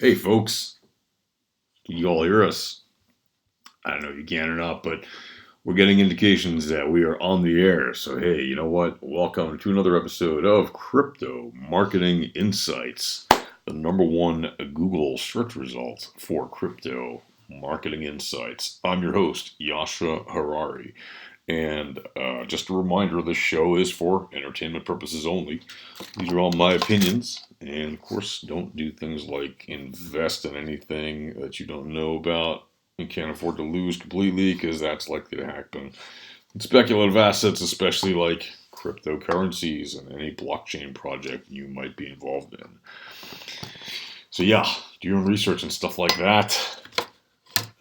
Hey folks, can you all hear us? I don't know if you can or not, but we're getting indications that we are on the air. So hey, you know what? Welcome to another episode of Crypto Marketing Insights, the number one Google search result for crypto marketing insights. I'm your host, Yasha Harari. And just a reminder, this show is for entertainment purposes only. These are all my opinions. And of course, don't do things like invest in anything that you don't know about and can't afford to lose completely, because that's likely to happen. And speculative assets, especially like cryptocurrencies and any blockchain project you might be involved in. So, yeah, do your own research and stuff like that.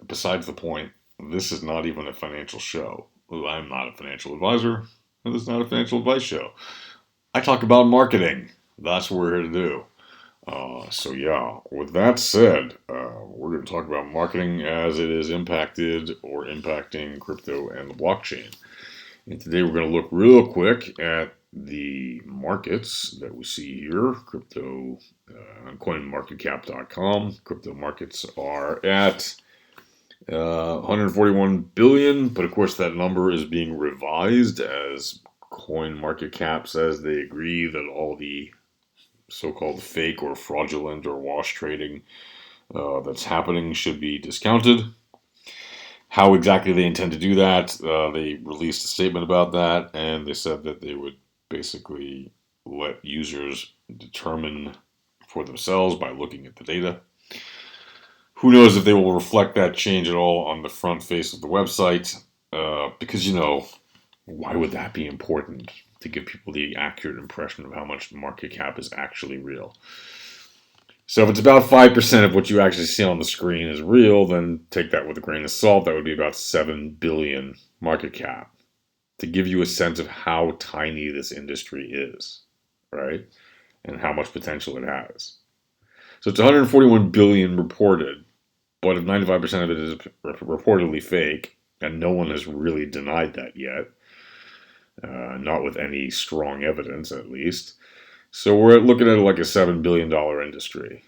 Besides the point, this is not even a financial show. I'm not a financial advisor, and this is not a financial advice show. I talk about marketing. That's what we're here to do. So yeah, with that said, we're going to talk about marketing as it is impacted or impacting crypto and the blockchain. And today we're going to look real quick at the markets that we see here. Crypto on coinmarketcap.com. Crypto markets are at 141 billion, but of course that number is being revised as CoinMarketCap says they agree that all the so-called fake or fraudulent or wash trading that's happening should be discounted. How exactly they intend to do that, they released a statement about that, and they said that they would basically let users determine for themselves by looking at the data. Who knows if they will reflect that change at all on the front face of the website? Because, why would that be important to give people the accurate impression of how much the market cap is actually real? So if it's about 5% of what you actually see on the screen is real, then take that with a grain of salt. That would be about 7 billion market cap, to give you a sense of how tiny this industry is, right? And how much potential it has. So it's 141 billion reported, but if 95% of it is reportedly fake, and no one has really denied that yet, not with any strong evidence at least. So we're looking at like a $7 billion industry.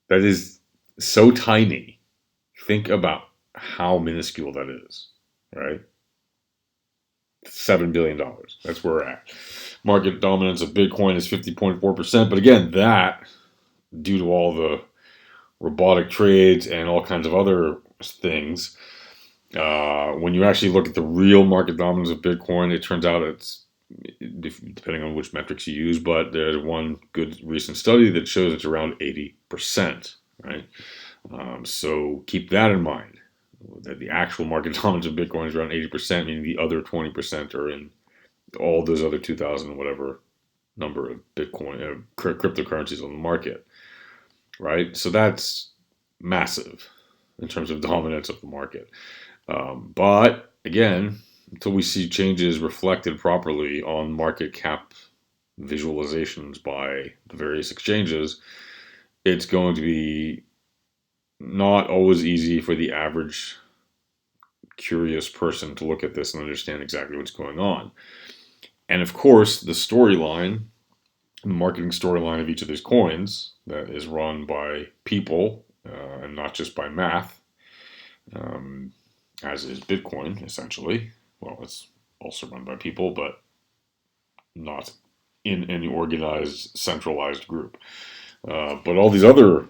That is so tiny. Think about how minuscule that is, right? $7 billion. That's where we're at. Market dominance of Bitcoin is 50.4%. But again, that, due to all the robotic trades and all kinds of other things, when you actually look at the real market dominance of Bitcoin, it turns out it's, depending on which metrics you use, but there's one good recent study that shows it's around 80%, right? So keep that in mind, that the actual market dominance of Bitcoin is around 80%, meaning the other 20% are in all those other 2,000 whatever number of Bitcoin cryptocurrencies on the market, right? So that's massive in terms of dominance of the market. But again, until we see changes reflected properly on market cap visualizations by the various exchanges, it's going to be not always easy for the average curious person to look at this and understand exactly what's going on. And of course, the storyline, the marketing storyline of each of these coins that is run by people and not just by math, as is Bitcoin, essentially. Well, it's also run by people, but not in any organized, centralized group. But all these other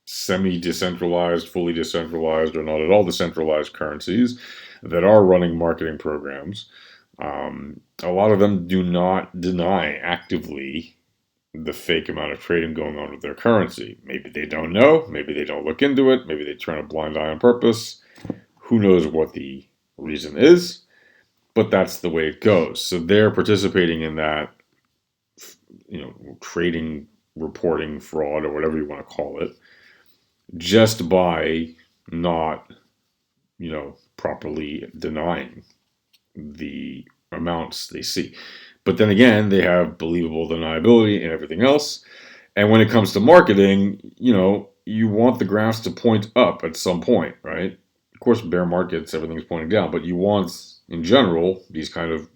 semi-decentralized, fully decentralized, or not at all decentralized currencies that are running marketing programs, a lot of them do not deny actively the fake amount of trading going on with their currency. Maybe they don't know, maybe they don't look into it, maybe they turn a blind eye on purpose. Who knows what the reason is, but that's the way it goes. So they're participating in that, trading, reporting, fraud, or whatever you want to call it, just by not, properly denying the amounts they see. But then again, they have believable deniability and everything else. And when it comes to marketing, you want the graphs to point up at some point, right? Of course, bear markets, everything's pointing down, but you want, in general, these kind of,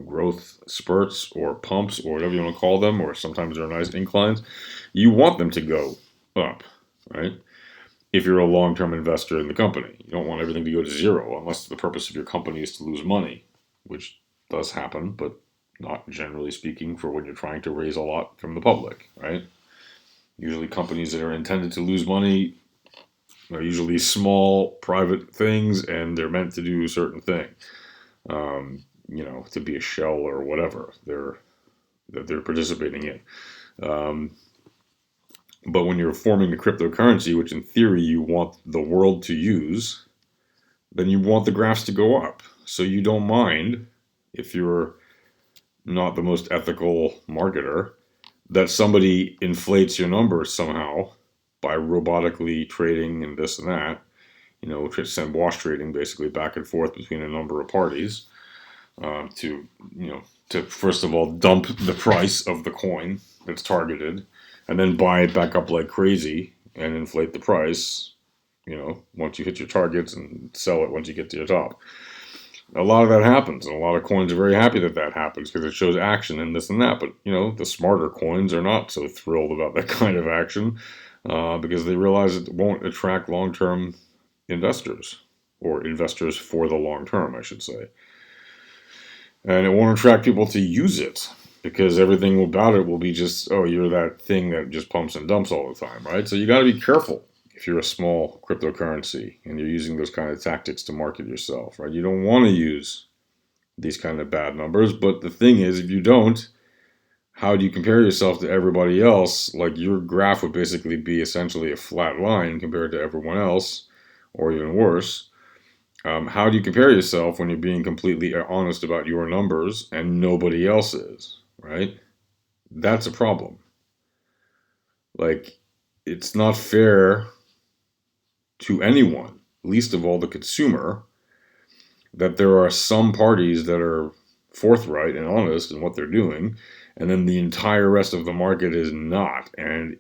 growth spurts or pumps or whatever you want to call them, or sometimes they're nice inclines. You want them to go up, right? If you're a long-term investor in the company, you don't want everything to go to zero unless the purpose of your company is to lose money, which does happen, but not generally speaking for when you're trying to raise a lot from the public, right? Usually companies that are intended to lose money are usually small private things and they're meant to do a certain thing. To be a shell or whatever they're participating in. But when you're forming a cryptocurrency, which in theory you want the world to use, then you want the graphs to go up. So you don't mind, if you're not the most ethical marketer, that somebody inflates your numbers somehow by robotically trading and this and that, send wash trading basically back and forth between a number of parties to, to first of all dump the price of the coin that's targeted and then buy it back up like crazy and inflate the price, once you hit your targets and sell it once you get to your top. A lot of that happens, and a lot of coins are very happy that that happens because it shows action and this and that. But, the smarter coins are not so thrilled about that kind of action because they realize it won't attract long-term investors, or investors for the long term, I should say. And it won't attract people to use it because everything about it will be just, oh, you're that thing that just pumps and dumps all the time, right? So you got to be careful if you're a small cryptocurrency and you're using those kind of tactics to market yourself, right? You don't want to use these kind of bad numbers. But the thing is, if you don't, how do you compare yourself to everybody else? Like, your graph would basically be essentially a flat line compared to everyone else, or even worse. How do you compare yourself when you're being completely honest about your numbers and nobody else is, right? That's a problem. Like, it's not fair to anyone, least of all the consumer, that there are some parties that are forthright and honest in what they're doing, and then the entire rest of the market is not. And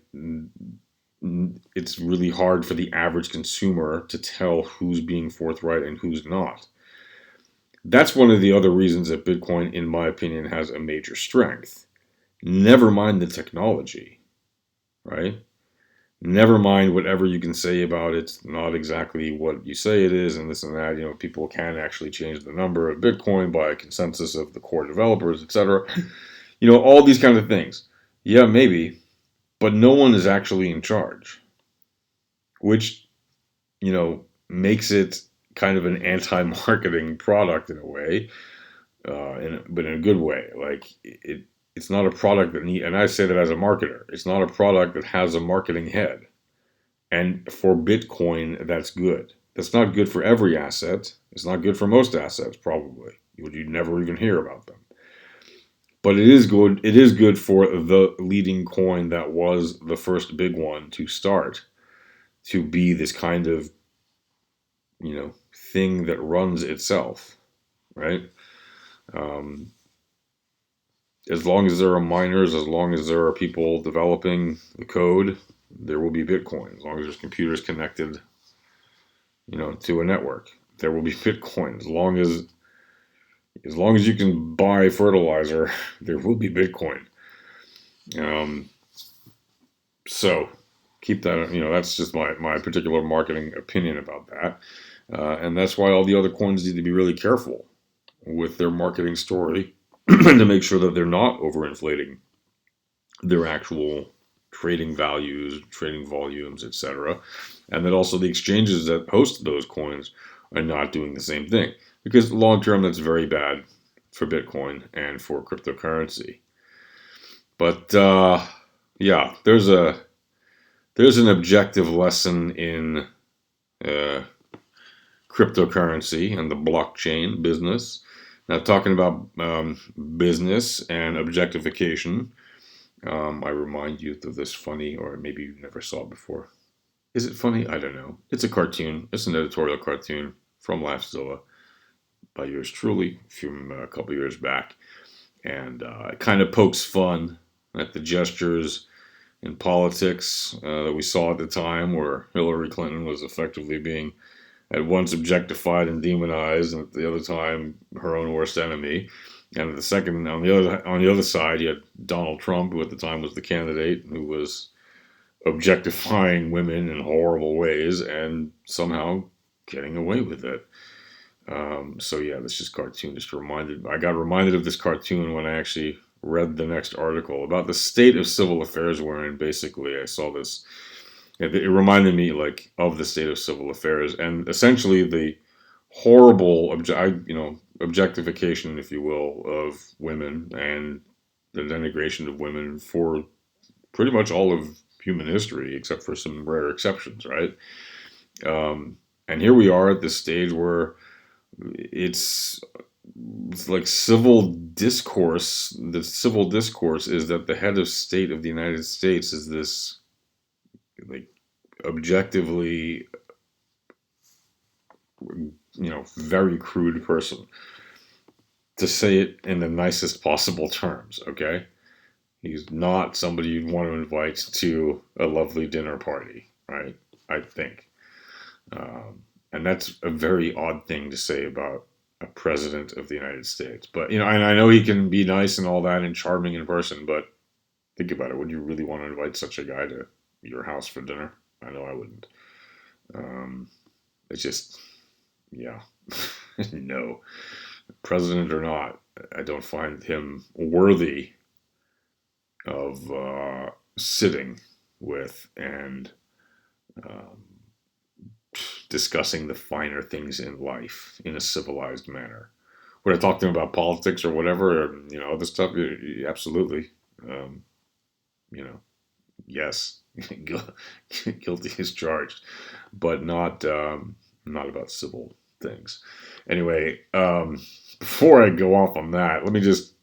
it's really hard for the average consumer to tell who's being forthright and who's not. That's one of the other reasons that Bitcoin, in my opinion, has a major strength. Never mind the technology, right? Never mind whatever you can say about it's not exactly what you say it is and this and that. People can actually change the number of Bitcoin by a consensus of the core developers, etc. All these kind of things. Yeah, maybe, but no one is actually in charge, which, makes it kind of an anti-marketing product in a way, but in a good way. Like, it's not a product that and I say that as a marketer, it's not a product that has a marketing head. And for Bitcoin, that's good. That's not good for every asset. It's not good for most assets, probably. You'd never even hear about them. But it is good. It is good for the leading coin that was the first big one to start, to be this kind of, thing that runs itself, right? As long as there are miners, as long as there are people developing the code, there will be Bitcoin. As long as there's computers connected, to a network, there will be Bitcoin. As long as you can buy fertilizer, there will be Bitcoin. So keep that. That's just my particular marketing opinion about that, and that's why all the other coins need to be really careful with their marketing story to make sure that they're not overinflating their actual trading values, trading volumes, etc. And that also the exchanges that host those coins are not doing the same thing. Because long term, that's very bad for Bitcoin and for cryptocurrency. But yeah, there's an objective lesson in cryptocurrency and the blockchain business. Now, talking about business and objectification, I remind you of this funny, or maybe you never saw it before. Is it funny? I don't know. It's a cartoon. It's an editorial cartoon from Laughzilla by yours truly from a couple years back. And it kind of pokes fun at the gestures in politics that we saw at the time, where Hillary Clinton was effectively being at once objectified and demonized, and at the other time her own worst enemy. And at the second, on the other side, you had Donald Trump, who at the time was the candidate, who was objectifying women in horrible ways and somehow getting away with it. So yeah, this cartoon just reminded. I got reminded of this cartoon when I actually read the next article about the state of civil affairs. Wherein basically I saw this. It reminded me like of the state of civil affairs and essentially the horrible, objectification, if you will, of women and the denigration of women for pretty much all of human history, except for some rare exceptions, right? And here we are at this stage where it's like civil discourse. The civil discourse is that the head of state of the United States is this like objectively, very crude person, to say it in the nicest possible terms. Okay, he's not somebody you'd want to invite to a lovely dinner party, right? I think. And that's a very odd thing to say about a president of the United States. But, and I know he can be nice and all that and charming in person, but think about it. Would you really want to invite such a guy to your house for dinner? I know I wouldn't. It's just, yeah, no. President or not, I don't find him worthy of sitting with and um, discussing the finer things in life in a civilized manner. Would I talk to him about politics or whatever, or, other stuff? Absolutely. Um, you know, yes, guilty is charged, but not about civil things. Anyway, before I go off on that, let me just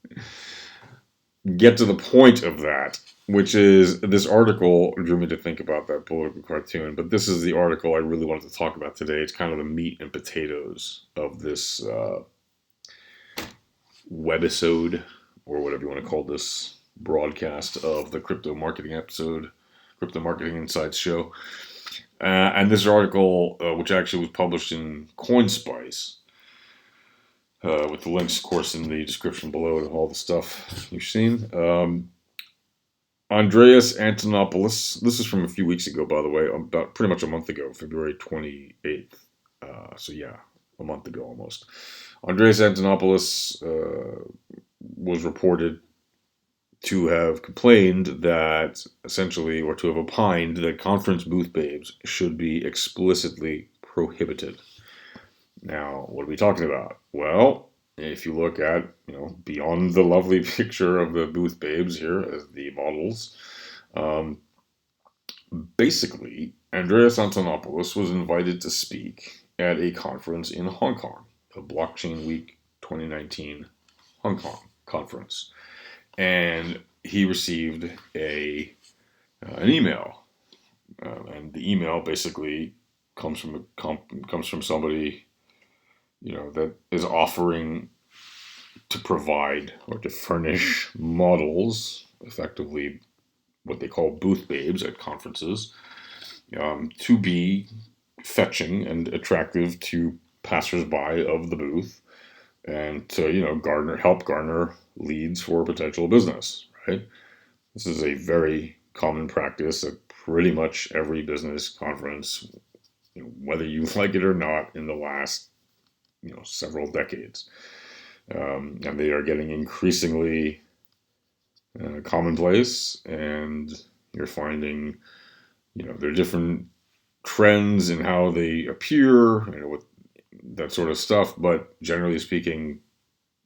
get to the point of that, which is this article drew me to think about that political cartoon. But this is the article I really wanted to talk about today. It's kind of the meat and potatoes of this webisode, or whatever you want to call this broadcast of the crypto marketing episode, Crypto Marketing Insights show. And this article, which actually was published in CoinSpice, with the links, of course, in the description below to all the stuff you've seen. Andreas Antonopolous, this is from a few weeks ago, by the way, about pretty much a month ago, February 28th. So yeah, a month ago almost. Andreas Antonopolous was reported to have complained that essentially, or to have opined that conference booth babes should be explicitly prohibited. Now, what are we talking about? Well, if you look at, beyond the lovely picture of the booth babes here as the models, basically, Andreas Antonopoulos was invited to speak at a conference in Hong Kong, the Blockchain Week 2019 Hong Kong conference. And he received an email. And the email basically comes from somebody, that is offering to provide or to furnish models, effectively what they call booth babes at conferences, to be fetching and attractive to passersby of the booth, and to help garner leads for potential business. Right. This is a very common practice at pretty much every business conference, whether you like it or not, in the last several decades. And they are getting increasingly commonplace, and you're finding, there are different trends in how they appear, with that sort of stuff, but generally speaking,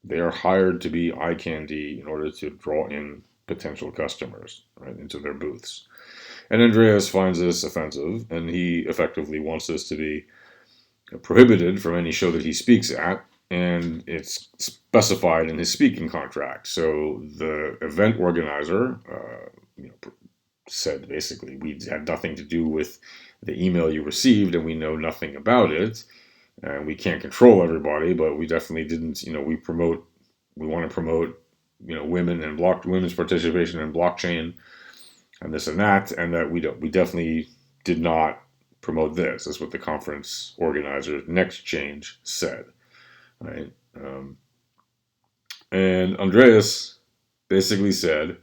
they are hired to be eye candy in order to draw in potential customers, right, into their booths. And Andreas finds this offensive, and he effectively wants this to be prohibited from any show that he speaks at, and it's specified in his speaking contract. So the event organizer, said basically, we had nothing to do with the email you received, and we know nothing about it, and we can't control everybody, but we definitely didn't. We want to promote, women and women's participation in blockchain, and this and that, and that we definitely did not promote this. That's what the conference organizer, Next Change, said, right? And Andreas basically said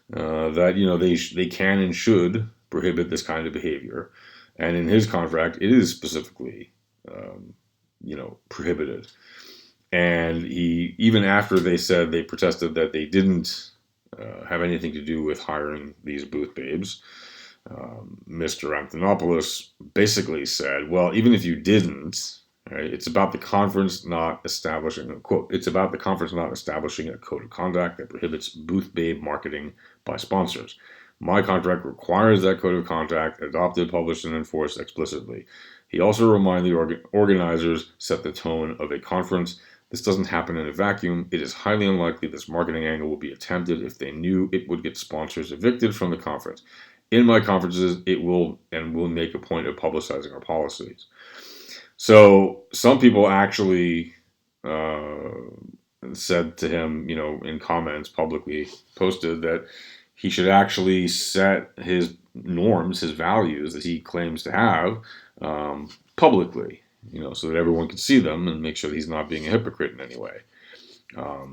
that they can and should prohibit this kind of behavior. And in his contract, it is specifically, prohibited. And he, even after they said they protested that they didn't have anything to do with hiring these booth babes, Mr. Antonopolous basically said, well, even if you didn't, right, it's about the conference not establishing, quote, it's about the conference not establishing a code of conduct that prohibits booth babe marketing by sponsors. My contract requires that code of conduct adopted, published, and enforced explicitly. He also reminded the organizers set the tone of a conference. This doesn't happen in a vacuum. It is highly unlikely this marketing angle will be attempted if they knew it would get sponsors evicted from the conference. In my conferences, it will make a point of publicizing our policies. So some people actually said to him, in comments publicly posted that he should actually set his norms, his values that he claims to have publicly, so that everyone can see them and make sure that he's not being a hypocrite in any way. Of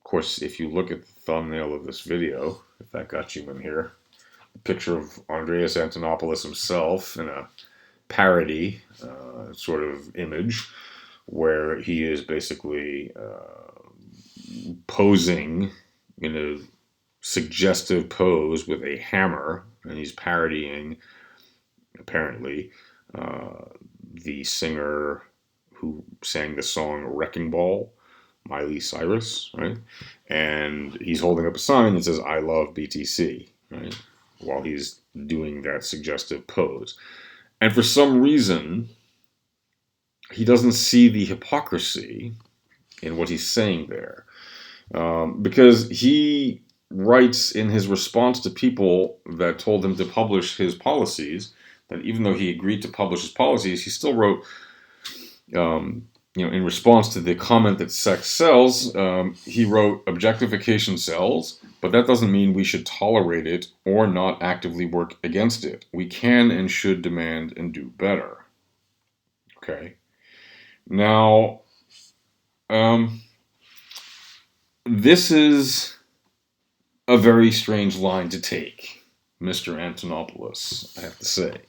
course, if you look at the thumbnail of this video, if that got you in here, a picture of Andreas Antonopolous himself in a parody sort of image where he is basically posing in a suggestive pose with a hammer, and he's parodying, apparently, the singer who sang the song Wrecking Ball, Miley Cyrus, right? And he's holding up a sign that says, I love BTC, right? While he's doing that suggestive pose. And for some reason, he doesn't see the hypocrisy in what he's saying there. Because he writes in his response to people that told him to publish his policies, that even though he agreed to publish his policies, he still wrote, in response to the comment that sex sells, he wrote, objectification sells, but that doesn't mean we should tolerate it or not actively work against it. We can and should demand and do better. Okay. Now, this is a very strange line to take, Mr. Antonopolous, I have to say.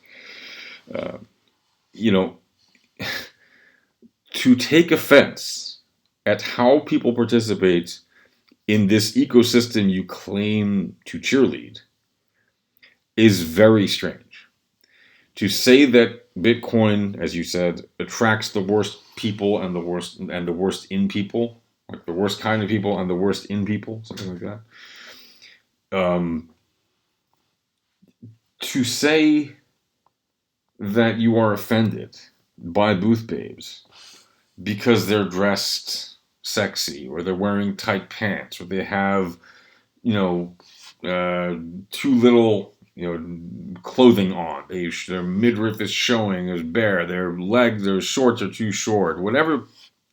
To take offense at how people participate in this ecosystem you claim to cheerlead is very strange. To say that Bitcoin, as you said, attracts the worst people and the worst in people, like the worst kind of people and the worst in people, something like that. To say that you are offended by booth babes because they're dressed sexy, or they're wearing tight pants, or they have, too little, clothing on. Their midriff is showing, is bare. Their legs, their shorts are too short. Whatever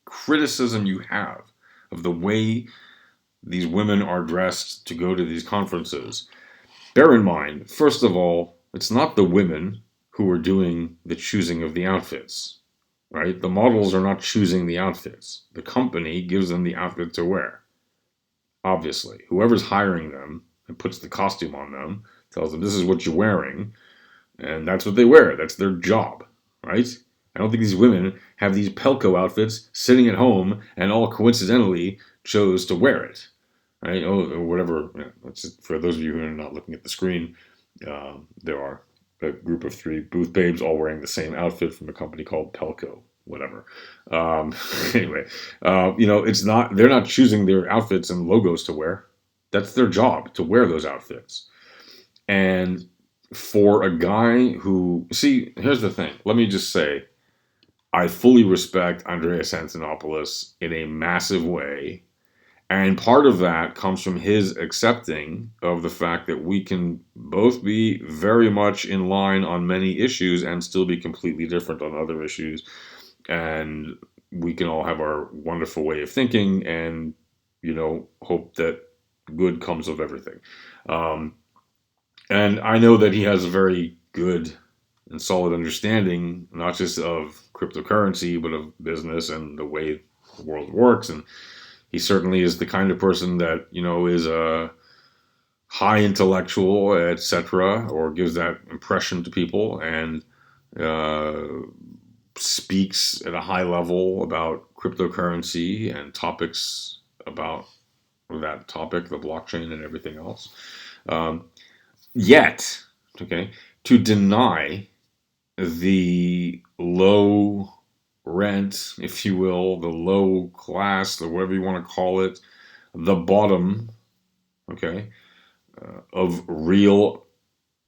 criticism you have of the way these women are dressed to go to these conferences, bear in mind, first of all, it's not the women who are doing the choosing of the outfits. Right? The models are not choosing the outfits. The company gives them the outfit to wear. Obviously. Whoever's hiring them and puts the costume on them tells them this is what you're wearing, and that's what they wear. That's their job. Right? I don't think these women have these Pelco outfits sitting at home and all coincidentally chose to wear it. Right? Or whatever. For those of you who are not looking at the screen, there are a group of 3 booth babes all wearing the same outfit from a company called Pelco, whatever. Anyway, they're not choosing their outfits and logos to wear. That's their job, to wear those outfits. And for a guy who, here's the thing. Let me just say, I fully respect Andreas Antonopolous in a massive way. And part of that comes from his accepting of the fact that we can both be very much in line on many issues and still be completely different on other issues. And we can all have our wonderful way of thinking and, hope that good comes of everything. And I know that he has a very good and solid understanding, not just of cryptocurrency, but of business and the way the world works. And he certainly is the kind of person that, is high intellectual, etc., or gives that impression to people, and uh, speaks at a high level about cryptocurrency and topics about that topic, the blockchain and everything else. Um, Yet, okay, to deny the low rent, if you will, the low class, the whatever you want to call it, the bottom, okay, of real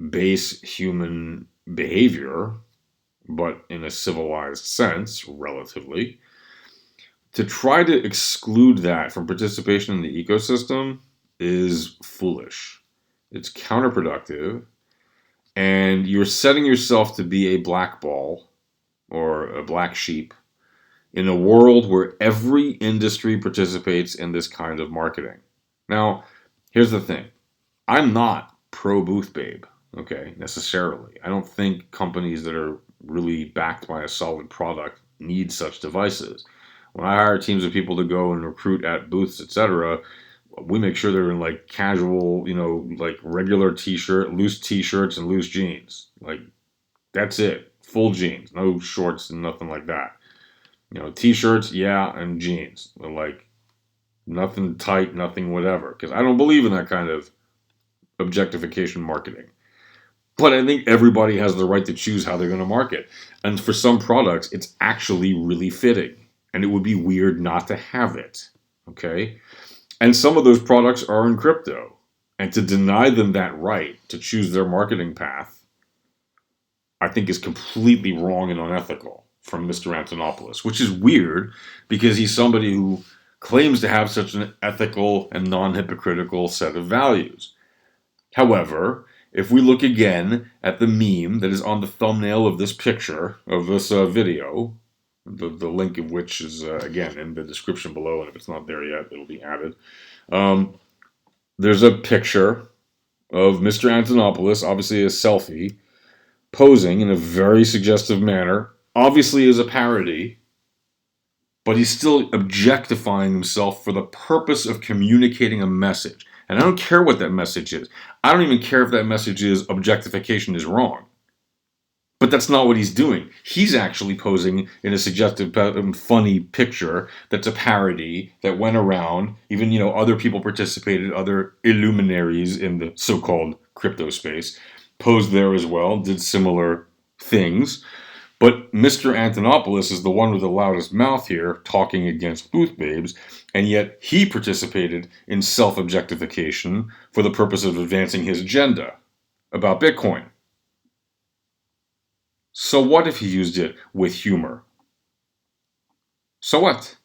base human behavior, but in a civilized sense, relatively, to try to exclude that from participation in the ecosystem is foolish. It's counterproductive, and you're setting yourself to be a blackball or a black sheep in a world where every industry participates in this kind of marketing. Now, here's the thing. I'm not pro booth babe, okay, necessarily. I don't think companies that are really backed by a solid product need such devices. When I hire teams of people to go and recruit at booths, etc., we make sure they're in like casual, like regular t-shirt, loose t-shirts and loose jeans. Like that's it. Full jeans, no shorts and nothing like that. T-shirts, yeah, and jeans. Like nothing tight, nothing whatever. Because I don't believe in that kind of objectification marketing. But I think everybody has the right to choose how they're going to market. And for some products, it's actually really fitting. And it would be weird not to have it. Okay? And some of those products are in crypto. And to deny them that right to choose their marketing path, I think is completely wrong and unethical from Mr. Antonopolous, which is weird because he's somebody who claims to have such an ethical and non-hypocritical set of values. However, if we look again at the meme that is on the thumbnail of this picture, of this video, the link of which is, again, in the description below, and if it's not there yet, it'll be added. There's a picture of Mr. Antonopolous, obviously a selfie, posing in a very suggestive manner, obviously as a parody, but he's still objectifying himself for the purpose of communicating a message. And I don't care what that message is. I don't even care if that message is objectification is wrong. But that's not what he's doing. He's actually posing in a suggestive, funny picture that's a parody that went around. Even, other people participated, other illuminaries in the so-called crypto space posed there as well, did similar things. But Mr. Antonopolous is the one with the loudest mouth here talking against booth babes, and yet he participated in self-objectification for the purpose of advancing his agenda about Bitcoin. So what if he used it with humor? So what?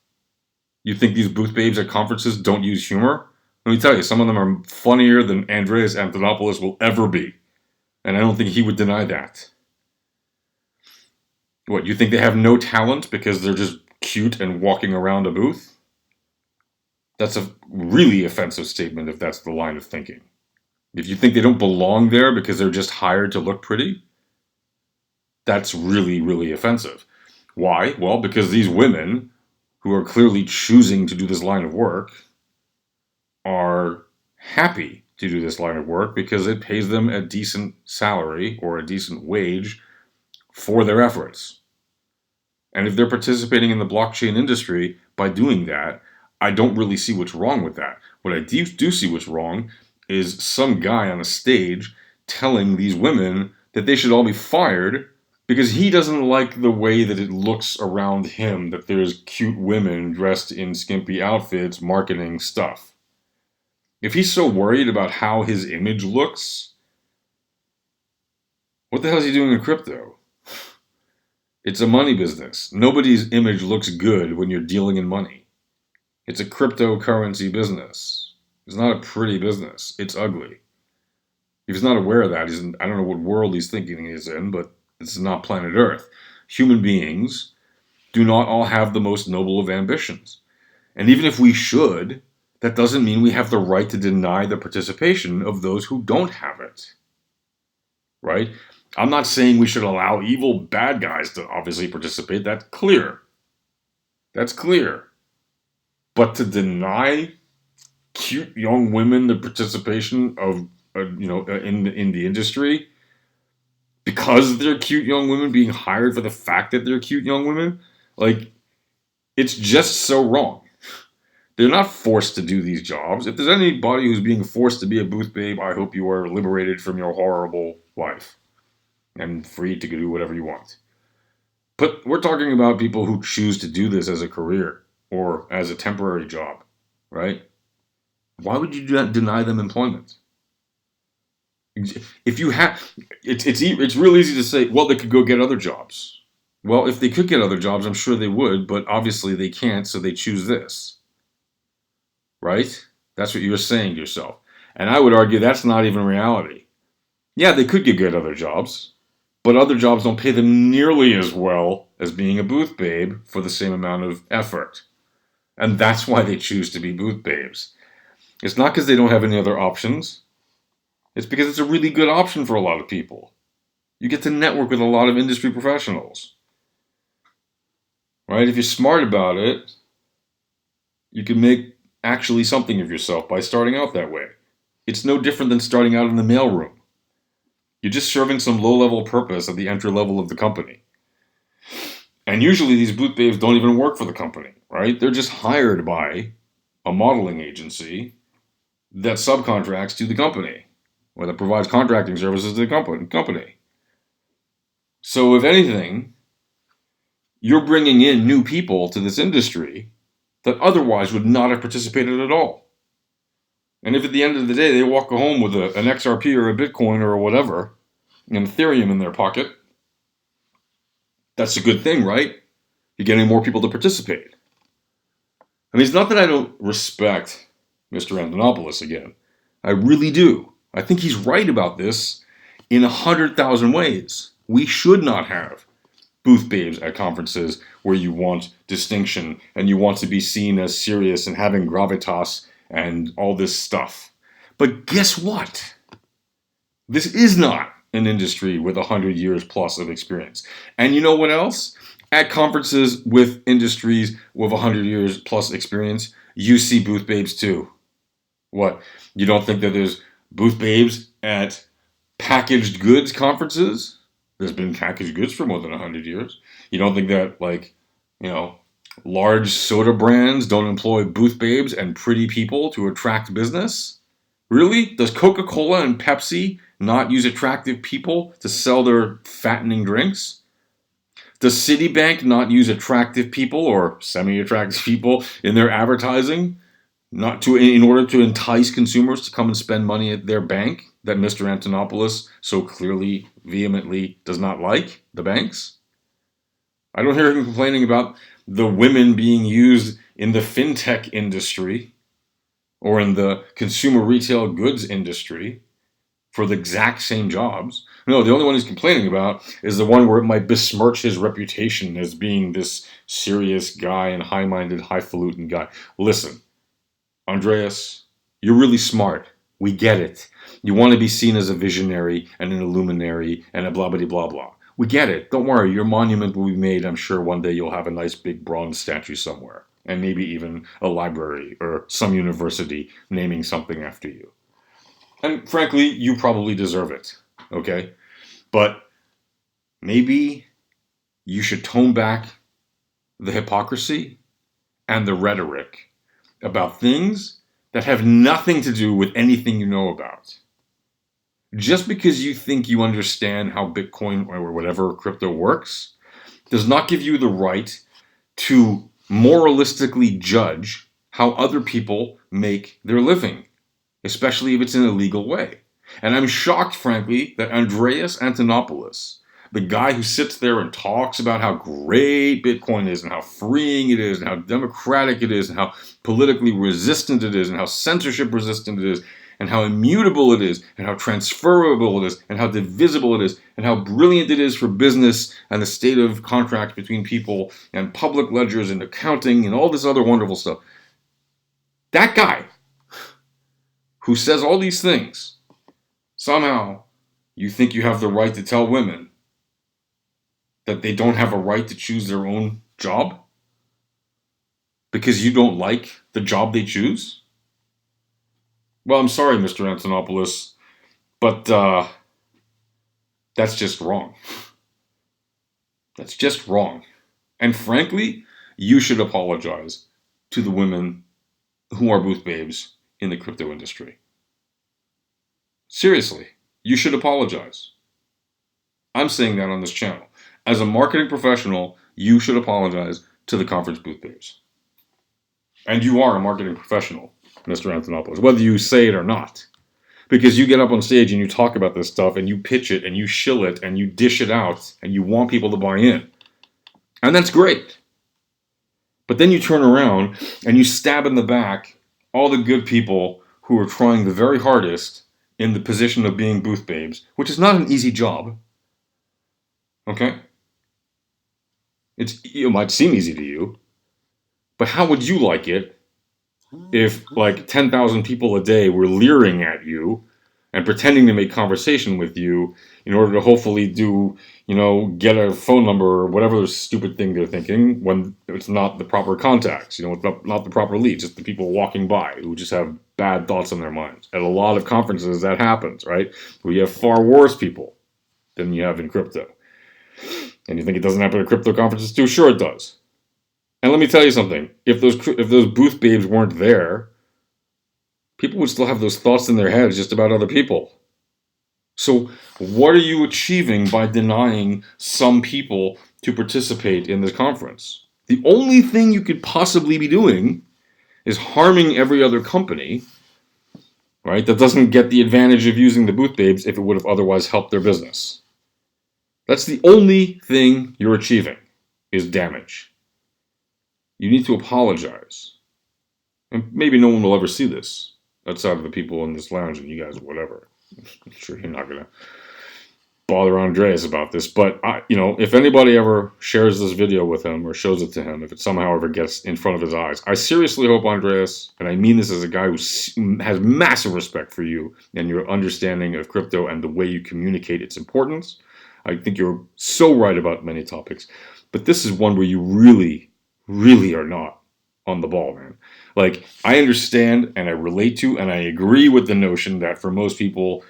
You think these booth babes at conferences don't use humor? Let me tell you, some of them are funnier than Andreas Antonopolous will ever be. And I don't think he would deny that. What, you think they have no talent because they're just cute and walking around a booth? That's a really offensive statement if that's the line of thinking. If you think they don't belong there because they're just hired to look pretty, that's really, really offensive. Why? Well, because these women, who are clearly choosing to do this line of work, are happy to do this line of work because it pays them a decent salary or a decent wage for their efforts. And if they're participating in the blockchain industry by doing that, I don't really see what's wrong with that. What I do see what's wrong is some guy on a stage telling these women that they should all be fired because he doesn't like the way that it looks around him, that there's cute women dressed in skimpy outfits marketing stuff. If he's so worried about how his image looks, what the hell is he doing in crypto? It's a money business. Nobody's image looks good when you're dealing in money. It's a cryptocurrency business. It's not a pretty business. It's ugly. If he's not aware of that, I don't know what world he's thinking he's in, but it's not planet Earth. Human beings do not all have the most noble of ambitions. And even if we should, that doesn't mean we have the right to deny the participation of those who don't have it. Right? I'm not saying we should allow evil bad guys to obviously participate. That's clear. That's clear. But to deny cute young women the participation of in the industry because they're cute young women being hired for the fact that they're cute young women. Like, it's just so wrong. They're not forced to do these jobs. If there's anybody who's being forced to be a booth babe, I hope you are liberated from your horrible life and free to do whatever you want. But we're talking about people who choose to do this as a career or as a temporary job, right? Why would you deny them employment? If you have, it's real easy to say, well, they could go get other jobs. Well, if they could get other jobs, I'm sure they would, but obviously they can't, so they choose this, right? That's what you're saying to yourself. And I would argue that's not even reality. Yeah, they could get other jobs, but other jobs don't pay them nearly as well as being a booth babe for the same amount of effort. And that's why they choose to be booth babes. It's not because they don't have any other options. It's because it's a really good option for a lot of people. You get to network with a lot of industry professionals. Right? If you're smart about it, you can make actually something of yourself by starting out that way. It's no different than starting out in the mailroom. You're just serving some low-level purpose at the entry level of the company. And usually these booth babes don't even work for the company, right? They're just hired by a modeling agency that subcontracts to the company, or that provides contracting services to the company. So if anything, you're bringing in new people to this industry that otherwise would not have participated at all. And if at the end of the day they walk home with an XRP or a Bitcoin or whatever, an Ethereum in their pocket, that's a good thing, right? You're getting more people to participate. I mean, it's not that I don't respect Mr. Antonopolous again. I really do. I think he's right about this in 100,000 ways. We should not have booth babes at conferences where you want distinction and you want to be seen as serious and having gravitas and all this stuff. But guess what? This is not an industry with 100 years plus of experience. And you know what else? At conferences with industries with 100 years plus experience, you see booth babes too. What? You don't think that there's booth babes at packaged goods conferences? There's been packaged goods for more than 100 years. You don't think that, large soda brands don't employ booth babes and pretty people to attract business? Really? Does Coca-Cola and Pepsi not use attractive people to sell their fattening drinks? Does Citibank not use attractive people or semi-attractive people in their advertising? In order to entice consumers to come and spend money at their bank that Mr. Antonopolous so clearly, vehemently does not like, the banks? I don't hear him complaining about the women being used in the fintech industry or in the consumer retail goods industry for the exact same jobs. No, the only one he's complaining about is the one where it might besmirch his reputation as being this serious guy and high-minded, highfalutin guy. Listen, Andreas, you're really smart. We get it. You want to be seen as a visionary and an illuminary and a blah blah blah blah. We get it. Don't worry. Your monument will be made. I'm sure one day you'll have a nice big bronze statue somewhere. And maybe even a library or some university naming something after you. And frankly, you probably deserve it. Okay? But maybe you should tone back the hypocrisy and the rhetoric about things that have nothing to do with anything you know about. Just because you think you understand how Bitcoin or whatever crypto works does not give you the right to moralistically judge how other people make their living, especially if it's in a legal way. And I'm shocked, frankly, that Andreas Antonopolous, the guy who sits there and talks about how great Bitcoin is and how freeing it is and how democratic it is and how politically resistant it is and how censorship resistant it is and how immutable it is and how transferable it is and how divisible it is and how brilliant it is for business and the state of contract between people and public ledgers and accounting and all this other wonderful stuff. That guy who says all these things, somehow you think you have the right to tell women that they don't have a right to choose their own job because you don't like the job they choose? Well, I'm sorry, Mr. Antonopolous, but that's just wrong. That's just wrong. And frankly, you should apologize to the women who are booth babes in the crypto industry. Seriously, you should apologize. I'm saying that on this channel. As a marketing professional, you should apologize to the conference booth babes. And you are a marketing professional, Mr. Antonopoulos, whether you say it or not. Because you get up on stage and you talk about this stuff and you pitch it and you shill it and you dish it out and you want people to buy in. And that's great. But then you turn around and you stab in the back all the good people who are trying the very hardest in the position of being booth babes, which is not an easy job. Okay? It might seem easy to you, but how would you like it if like 10,000 people a day were leering at you and pretending to make conversation with you in order to hopefully get a phone number or whatever stupid thing they're thinking when it's not the proper contacts, it's not the proper leads, it's the people walking by who just have bad thoughts in their minds. At a lot of conferences that happens, right? Where you have far worse people than you have in crypto. And you think it doesn't happen at crypto conferences too? Sure it does. And let me tell you something. If those booth babes weren't there, people would still have those thoughts in their heads just about other people. So what are you achieving by denying some people to participate in this conference? The only thing you could possibly be doing is harming every other company, right, that doesn't get the advantage of using the booth babes if it would have otherwise helped their business. That's the only thing you're achieving, is damage. You need to apologize. And maybe no one will ever see this outside of the people in this lounge and you guys, whatever. I'm sure you're not going to bother Andreas about this. But, if anybody ever shares this video with him or shows it to him, if it somehow ever gets in front of his eyes, I seriously hope, Andreas, and I mean this as a guy who has massive respect for you and your understanding of crypto and the way you communicate its importance. I think you're so right about many topics. But this is one where you really, really are not on the ball, man. Like, I understand and I relate to and I agree with the notion that for most people,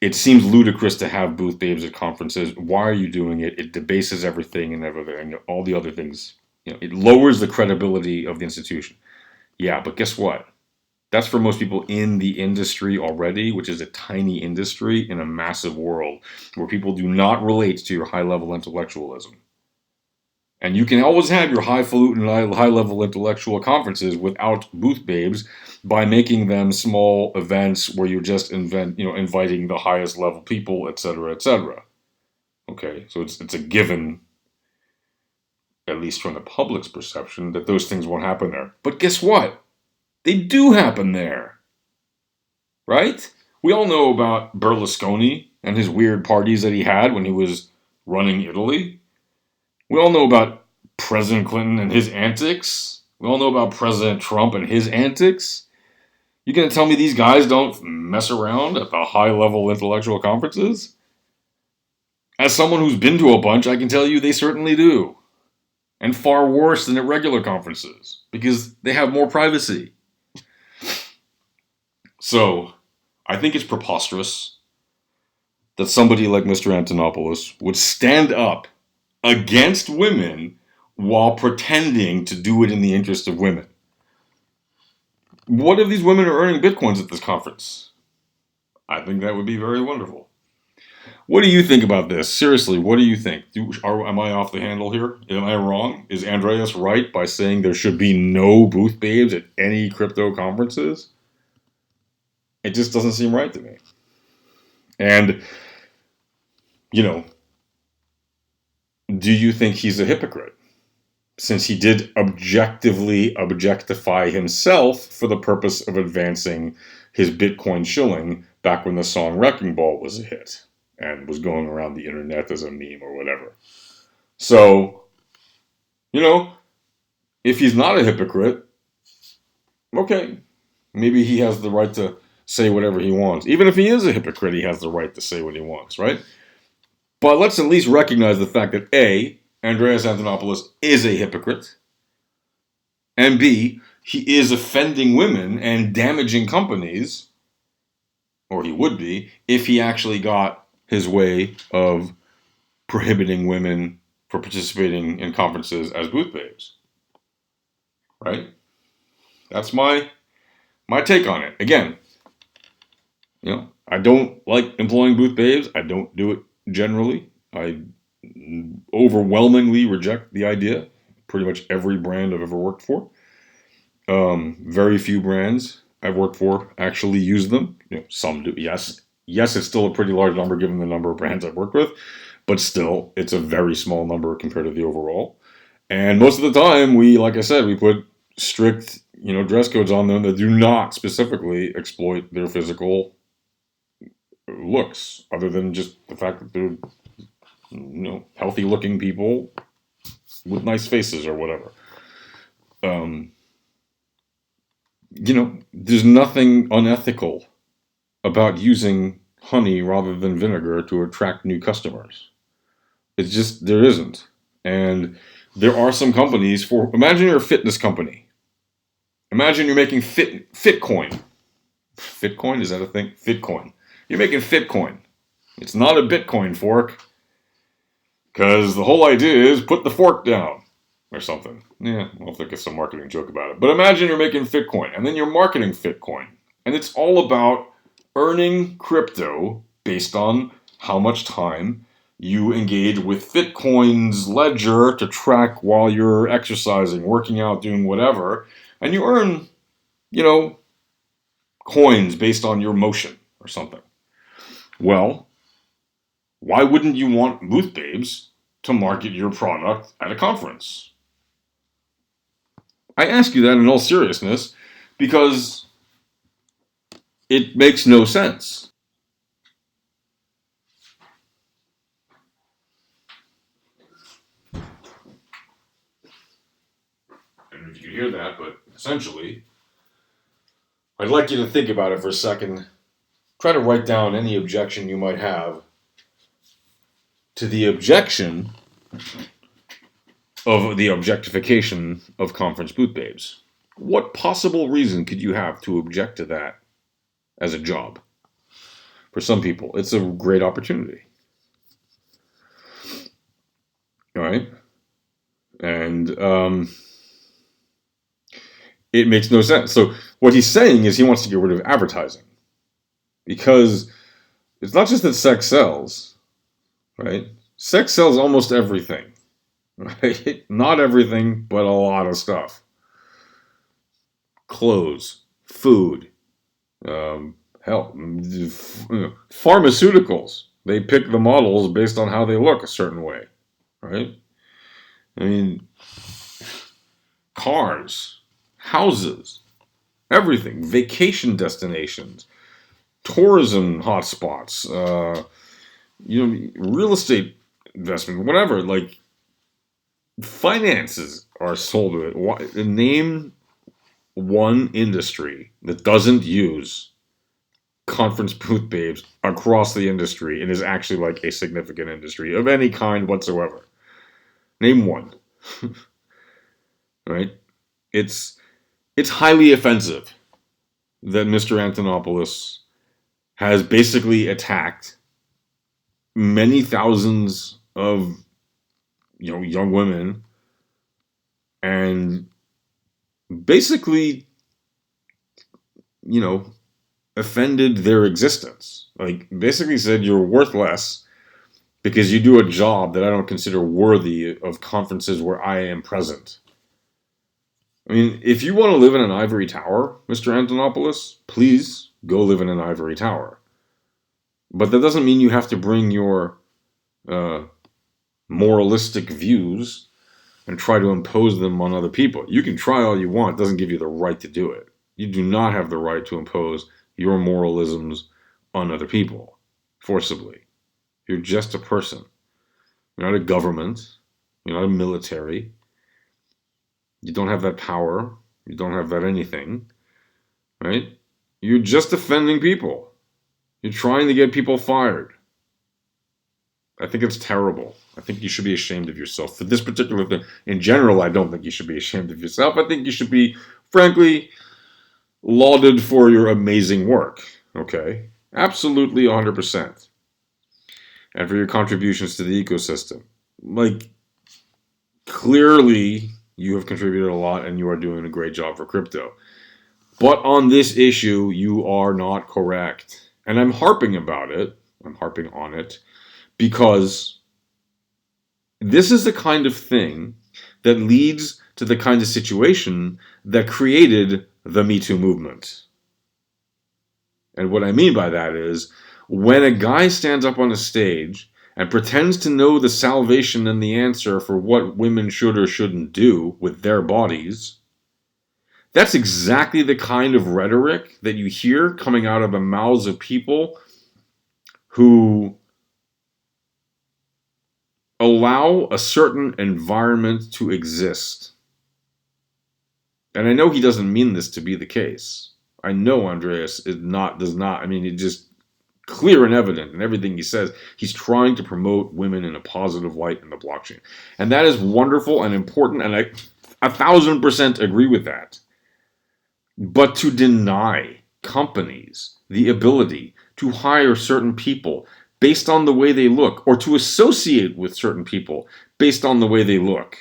it seems ludicrous to have booth babes at conferences. Why are you doing it? It debases everything and all the other things. It lowers the credibility of the institution. Yeah, but guess what? That's for most people in the industry already, which is a tiny industry in a massive world where people do not relate to your high-level intellectualism. And you can always have your highfalutin, high-level intellectual conferences without booth babes by making them small events where you're just inviting the highest level people, etc., etc. Okay, so it's a given, at least from the public's perception, that those things won't happen there. But guess what? They do happen there, right? We all know about Berlusconi and his weird parties that he had when he was running Italy. We all know about President Clinton and his antics. We all know about President Trump and his antics. You gonna tell me these guys don't mess around at the high-level intellectual conferences? As someone who's been to a bunch, I can tell you they certainly do. And far worse than at regular conferences, because they have more privacy. So, I think it's preposterous that somebody like Mr. Antonopoulos would stand up against women while pretending to do it in the interest of women. What if these women are earning bitcoins at this conference? I think that would be very wonderful. What do you think about this? Seriously, what do you think? Am I off the handle here? Am I wrong? Is Andreas right by saying there should be no booth babes at any crypto conferences? It just doesn't seem right to me. And, do you think he's a hypocrite? Since he did objectively objectify himself for the purpose of advancing his Bitcoin shilling back when the song Wrecking Ball was a hit and was going around the internet as a meme or whatever. So, if he's not a hypocrite, okay, maybe he has the right to say whatever he wants. Even if he is a hypocrite, he has the right to say what he wants, right? But let's at least recognize the fact that A, Andreas Antonopoulos is a hypocrite, and B, he is offending women and damaging companies, or he would be, if he actually got his way of prohibiting women from participating in conferences as booth babes. Right? That's my take on it. Again, I don't like employing booth babes. I don't do it generally. I overwhelmingly reject the idea. Pretty much every brand I've ever worked for. Very few brands I've worked for actually use them. Some do. Yes, it's still a pretty large number given the number of brands I've worked with, but still, it's a very small number compared to the overall. And most of the time, like I said, we put strict, dress codes on them that do not specifically exploit their physical looks, other than just the fact that they're, healthy-looking people with nice faces or whatever. There's nothing unethical about using honey rather than vinegar to attract new customers. It's just, there isn't. And there are some companies imagine you're a fitness company. Imagine you're making Fitcoin. Fitcoin, is that a thing? Fitcoin. You're making Fitcoin. It's not a Bitcoin fork. Because the whole idea is put the fork down. Or something. Yeah, I'll think of some marketing joke about it. But imagine you're making Fitcoin, and then you're marketing Fitcoin. And it's all about earning crypto based on how much time you engage with Fitcoin's ledger to track while you're exercising, working out, doing whatever. And you earn, coins based on your motion or something. Well, why wouldn't you want booth babes to market your product at a conference? I ask you that in all seriousness because it makes no sense. And if you hear that, but essentially, I'd like you to think about it for a second. Try to write down any objection you might have to the objection of the objectification of conference booth babes. What possible reason could you have to object to that as a job? For some people, it's a great opportunity. All right? And it makes no sense. So what he's saying is he wants to get rid of advertising. Because it's not just that sex sells, right? Sex sells almost everything. Right? Not everything, but a lot of stuff. Clothes, food, pharmaceuticals. They pick the models based on how they look a certain way, right? I mean, cars, houses, everything, vacation destinations, tourism hotspots, real estate investment, whatever. Like, finances are sold to it. Name one industry that doesn't use conference booth babes across the industry and is actually like a significant industry of any kind whatsoever. Name one. Right? It's highly offensive that Mr. Antonopolous has basically attacked many thousands of young women and basically offended their existence. Like, basically said you're worthless because you do a job that I don't consider worthy of conferences where I am present. I mean, if you want to live in an ivory tower, Mr. Antonopolous, please go live in an ivory tower. But that doesn't mean you have to bring your moralistic views and try to impose them on other people. You can try all you want. It doesn't give you the right to do it. You do not have the right to impose your moralisms on other people forcibly. You're just a person. You're not a government. You're not a military. You don't have that power. You don't have that anything. Right? You're just offending people. You're trying to get people fired. I think it's terrible. I think you should be ashamed of yourself. For this particular thing, in general, I don't think you should be ashamed of yourself. I think you should be frankly, lauded for your amazing work. Okay? Absolutely 100%. And for your contributions to the ecosystem. Like, clearly, you have contributed a lot and you are doing a great job for crypto. But on this issue, you are not correct. And I'm harping about it. I'm harping on it because this is the kind of thing that leads to the kind of situation that created the Me Too movement. And what I mean by that is when a guy stands up on a stage and pretends to know the salvation and the answer for what women should or shouldn't do with their bodies, that's exactly the kind of rhetoric that you hear coming out of the mouths of people who allow a certain environment to exist. And I know he doesn't mean this to be the case. I know Andreas does not. I mean, it's just clear and evident in everything he says. He's trying to promote women in a positive light in the blockchain. And that is wonderful and important, and I 1,000% agree with that. But to deny companies the ability to hire certain people based on the way they look, or to associate with certain people based on the way they look,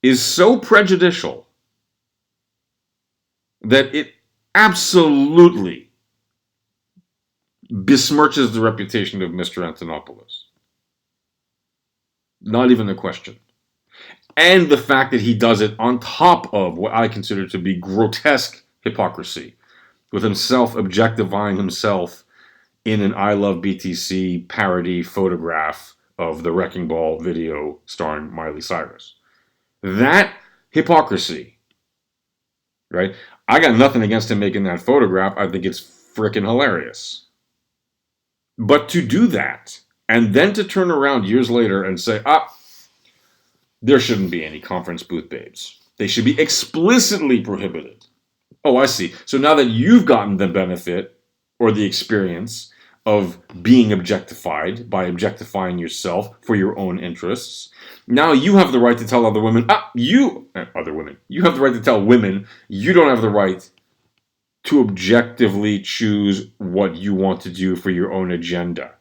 is so prejudicial that it absolutely besmirches the reputation of Mr. Antonopolous. Not even a question. And the fact that he does it on top of what I consider to be grotesque hypocrisy, with himself objectifying himself in an I Love BTC parody photograph of the Wrecking Ball video starring Miley Cyrus. That hypocrisy, right? I got nothing against him making that photograph. I think it's freaking hilarious. But to do that, and then to turn around years later and say, there shouldn't be any conference booth babes. They should be explicitly prohibited. Oh, I see. So now that you've gotten the benefit or the experience of being objectified by objectifying yourself for your own interests, now you have the right to tell other women, you have the right to tell women you don't have the right to objectively choose what you want to do for your own agenda,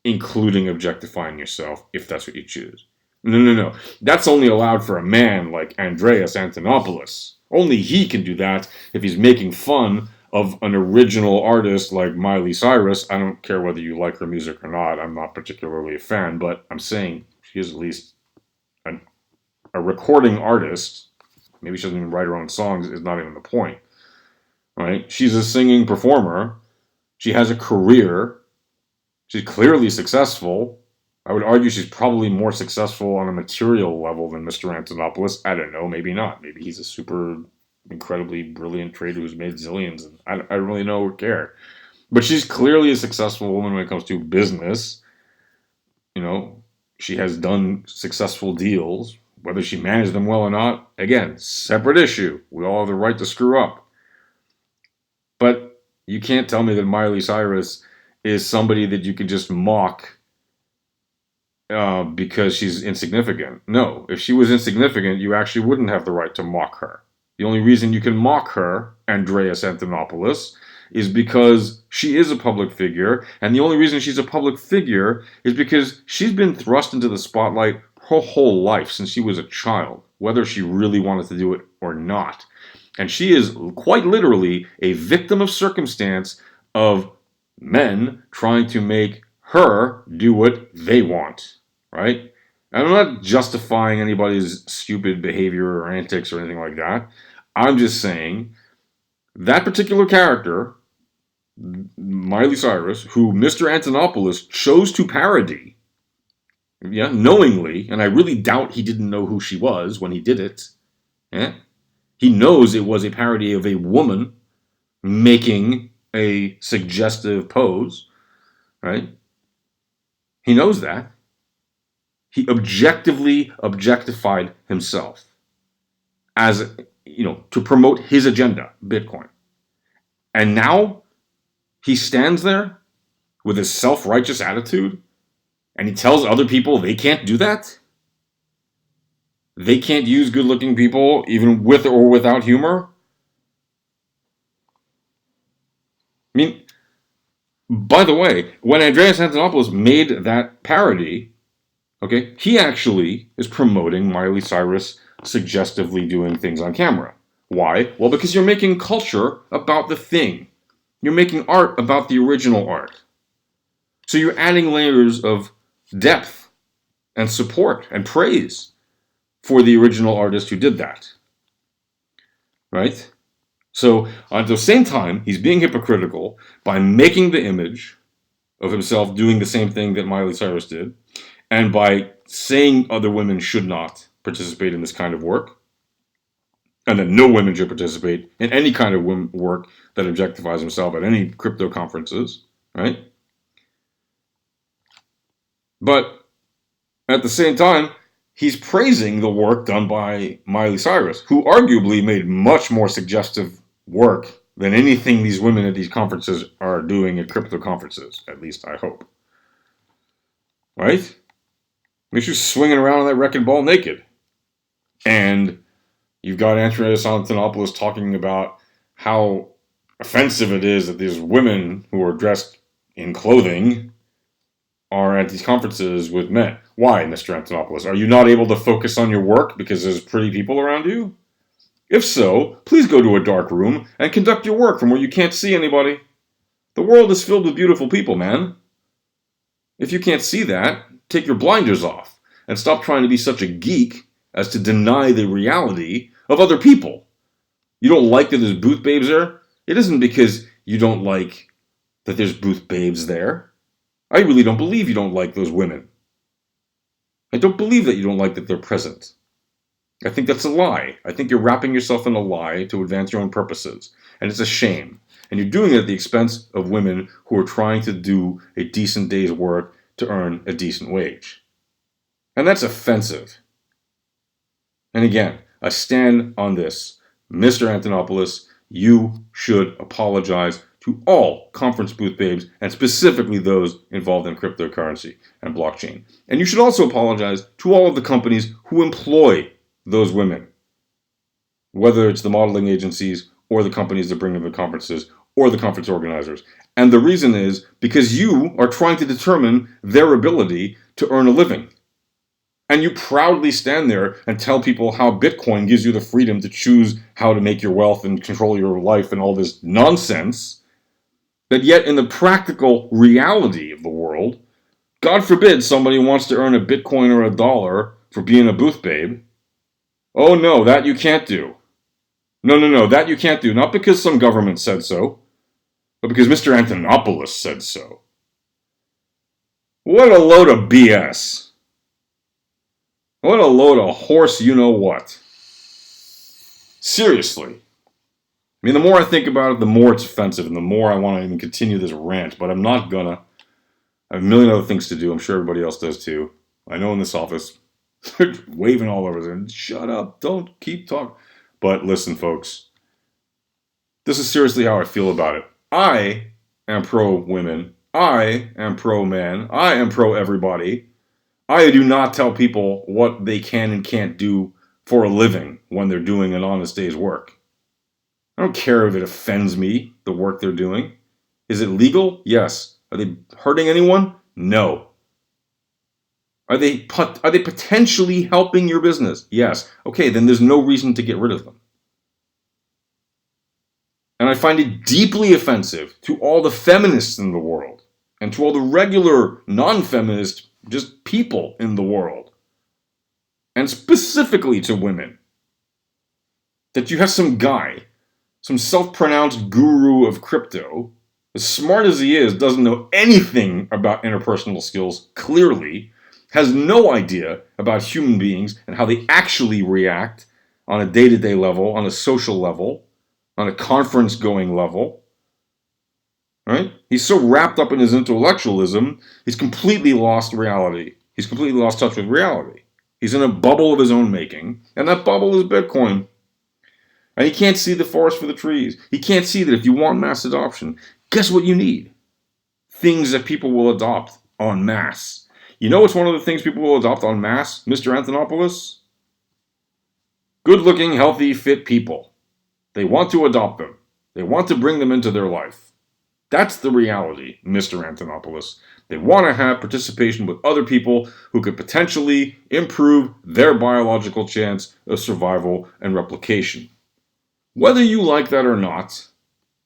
including objectifying yourself if that's what you choose. No. That's only allowed for a man like Andreas Antonopolous. Only he can do that if he's making fun of an original artist like Miley Cyrus. I don't care whether you like her music or not. I'm not particularly a fan, but I'm saying she is at least a recording artist. Maybe she doesn't even write her own songs. Is not even the point. Right? She's a singing performer. She has a career. She's clearly successful. I would argue she's probably more successful on a material level than Mr. Antonopolous. I don't know. Maybe not. Maybe he's a super incredibly brilliant trader who's made zillions. And I don't really know or care. But she's clearly a successful woman when it comes to business. You know, she has done successful deals. Whether she managed them well or not, again, separate issue. We all have the right to screw up. But you can't tell me that Miley Cyrus is somebody that you can just mock because she's insignificant. No, if she was insignificant, you actually wouldn't have the right to mock her. The only reason you can mock her, Andreas Antonopolous, is because she is a public figure, and the only reason she's a public figure is because she's been thrust into the spotlight her whole life since she was a child, whether she really wanted to do it or not. And she is quite literally a victim of circumstance of men trying to make her do what they want, right? And I'm not justifying anybody's stupid behavior or antics or anything like that. I'm just saying that particular character, Miley Cyrus, who Mr. Antonopolous chose to parody, knowingly, and I really doubt he didn't know who she was when he did it. He knows it was a parody of a woman making a suggestive pose, right? He knows that. He objectively objectified himself as, to promote his agenda, Bitcoin. And now he stands there with his self-righteous attitude and he tells other people they can't do that? They can't use good-looking people, even with or without humor? I mean, by the way, when Andreas Antonopolous made that parody, okay, he actually is promoting Miley Cyrus suggestively doing things on camera. Why? Well, because you're making culture about the thing. You're making art about the original art. So you're adding layers of depth and support and praise for the original artist who did that. Right? So at the same time, he's being hypocritical by making the image of himself doing the same thing that Miley Cyrus did, and by saying other women should not participate in this kind of work, and that no women should participate in any kind of work that objectifies himself at any crypto conferences, right? But at the same time, he's praising the work done by Miley Cyrus, who arguably made much more suggestive work than anything these women at these conferences are doing at crypto conferences, at least I hope. Right? I mean, she's swinging around on that wrecking ball naked. And you've got Andreas Antonopolous talking about how offensive it is that these women who are dressed in clothing are at these conferences with men. Why, Mr. Antonopolous? Are you not able to focus on your work because there's pretty people around you? If so, please go to a dark room and conduct your work from where you can't see anybody. The world is filled with beautiful people, man. If you can't see that, take your blinders off and stop trying to be such a geek as to deny the reality of other people. You don't like that there's booth babes there? It isn't because you don't like that there's booth babes there. I really don't believe you don't like those women. I don't believe that you don't like that they're present. I think that's a lie. I think you're wrapping yourself in a lie to advance your own purposes. And it's a shame. And you're doing it at the expense of women who are trying to do a decent day's work to earn a decent wage. And that's offensive. And again, I stand on this. Mr. Antonopolous, you should apologize to all conference booth babes, and specifically those involved in cryptocurrency and blockchain. And you should also apologize to all of the companies who employ those women, whether it's the modeling agencies or the companies that bring them to conferences or the conference organizers. And the reason is because you are trying to determine their ability to earn a living. And you proudly stand there and tell people how Bitcoin gives you the freedom to choose how to make your wealth and control your life and all this nonsense. That yet in the practical reality of the world, God forbid somebody wants to earn a Bitcoin or a dollar for being a booth babe. Oh no, that you can't do. No, that you can't do. Not because some government said so, but because Mr. Antonopolous said so. What a load of BS. What a load of horse you-know-what. Seriously. I mean, the more I think about it, the more it's offensive, and the more I want to even continue this rant, but I'm not gonna. I have a million other things to do. I'm sure everybody else does too. I know in this office, they're waving all over there. Shut up. Don't keep talking. But listen, folks. This is seriously how I feel about it. I am pro-women. I am pro-man. I am pro-everybody. I do not tell people what they can and can't do for a living when they're doing an honest day's work. I don't care if it offends me, the work they're doing. Is it legal? Yes. Are they hurting anyone? No. Are they potentially helping your business? Yes. Okay, then there's no reason to get rid of them. And I find it deeply offensive to all the feminists in the world and to all the regular non-feminist just people in the world, and specifically to women, that you have some guy, some self-pronounced guru of crypto, as smart as he is, doesn't know anything about interpersonal skills, clearly, has no idea about human beings and how they actually react on a day-to-day level, on a social level, on a conference-going level. Right? He's so wrapped up in his intellectualism, he's completely lost reality. He's completely lost touch with reality. He's in a bubble of his own making, and that bubble is Bitcoin. And he can't see the forest for the trees. He can't see that if you want mass adoption, guess what you need? Things that people will adopt en masse. You know what's one of the things people will adopt en masse, Mr. Antonopolous? good-looking, healthy, fit people. They want to adopt them. They want to bring them into their life. That's the reality, Mr. Antonopolous. They want to have participation with other people who could potentially improve their biological chance of survival and replication. Whether you like that or not,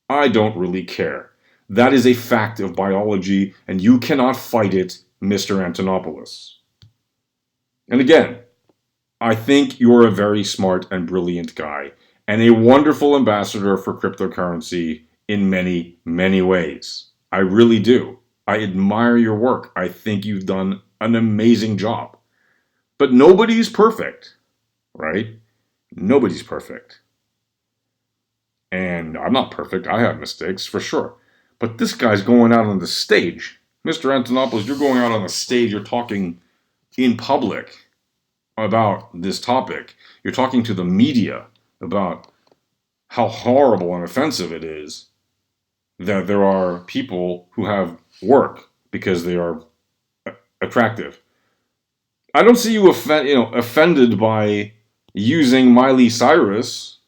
I don't really care. That is a fact of biology, and you cannot fight it, Mr. Antonopolous. And again, I think you're a very smart and brilliant guy, and a wonderful ambassador for cryptocurrency in many, many ways. I really do. I admire your work. I think you've done an amazing job. But nobody's perfect, right? Nobody's perfect. And I'm not perfect. I have mistakes, for sure. But this guy's going out on the stage. Mr. Antonopolous, you're going out on the stage. You're talking in public about this topic. You're talking to the media about how horrible and offensive it is that there are people who have work because they are attractive. I don't see you offended by using Miley Cyrus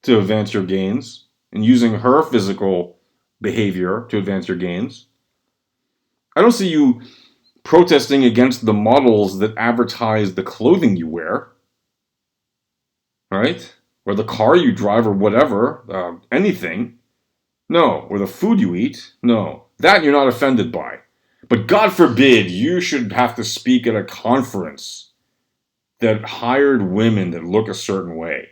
to advance your gains and using her physical behavior to advance your gains. I don't see you protesting against the models that advertise the clothing you wear, right? Or the car you drive or whatever, anything. No. Or the food you eat. No. That you're not offended by. But God forbid you should have to speak at a conference that hired women that look a certain way.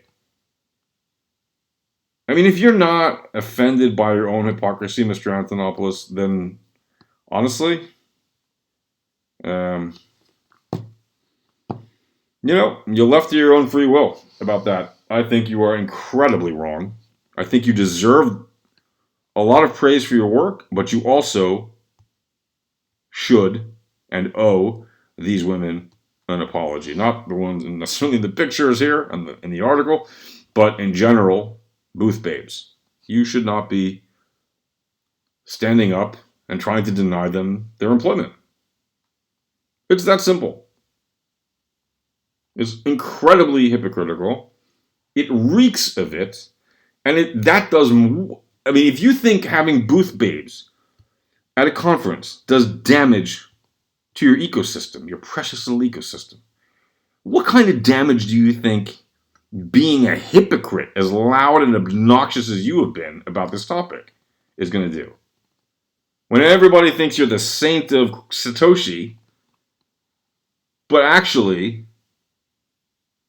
I mean, if you're not offended by your own hypocrisy, Mr. Antonopolous, then honestly, you're left to your own free will about that. I think you are incredibly wrong. I think you deserve a lot of praise for your work, but you also should and owe these women an apology. Not the ones necessarily in the pictures here and in the article, but in general, booth babes. You should not be standing up and trying to deny them their employment. It's that simple. It's incredibly hypocritical. It reeks of it. And if you think having booth babes at a conference does damage to your ecosystem, your precious little ecosystem, what kind of damage do you think being a hypocrite, as loud and obnoxious as you have been about this topic, is going to do? When everybody thinks you're the saint of Satoshi, but actually,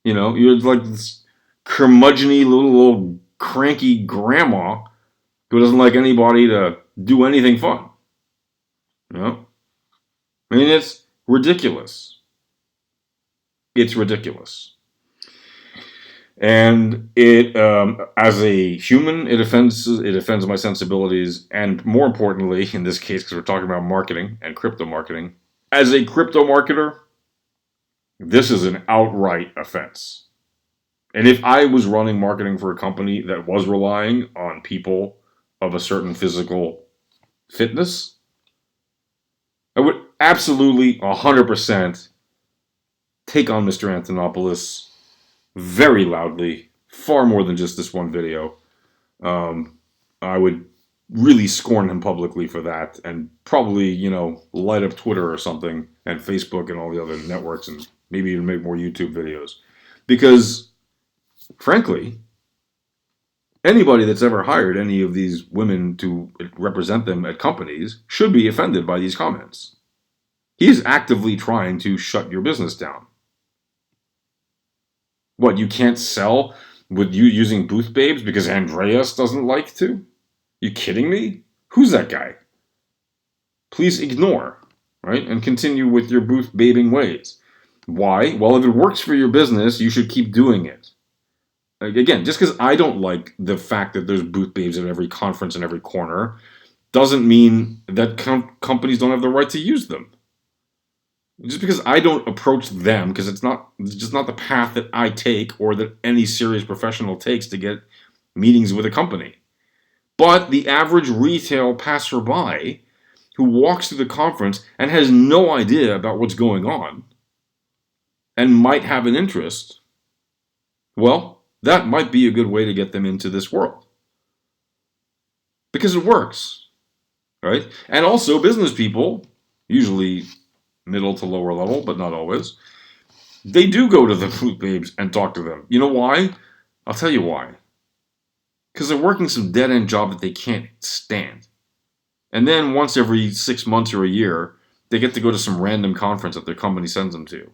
you're like this curmudgeon-y little cranky grandma who doesn't like anybody to do anything fun. I mean, it's ridiculous. It's ridiculous. And it, as a human, it offends my sensibilities, and more importantly, in this case, because we're talking about marketing and crypto marketing, as a crypto marketer, this is an outright offense. And if I was running marketing for a company that was relying on people of a certain physical fitness, I would absolutely 100% take on Mr. Antonopolous very loudly, far more than just this one video. I would really scorn him publicly for that, and probably, light up Twitter or something, and Facebook and all the other networks, and maybe even make more YouTube videos. Because, frankly, anybody that's ever hired any of these women to represent them at companies should be offended by these comments. He is actively trying to shut your business down. What, you can't sell with you using booth babes because Andreas doesn't like to? You kidding me? Who's that guy? Please ignore, right? And continue with your booth babing ways. Why? Well, if it works for your business, you should keep doing it. Again, just because I don't like the fact that there's booth babes at every conference and every corner doesn't mean that companies don't have the right to use them. Just because I don't approach them, because it's just not the path that I take or that any serious professional takes to get meetings with a company. But the average retail passerby who walks through the conference and has no idea about what's going on and might have an interest, Well, that might be a good way to get them into this world. Because it works, right? And also, business people, usually middle to lower level, but not always, they do go to the Fruit Babes and talk to them. You know why? I'll tell you why. Because they're working some dead-end job that they can't stand. And then once every 6 months or a year, they get to go to some random conference that their company sends them to.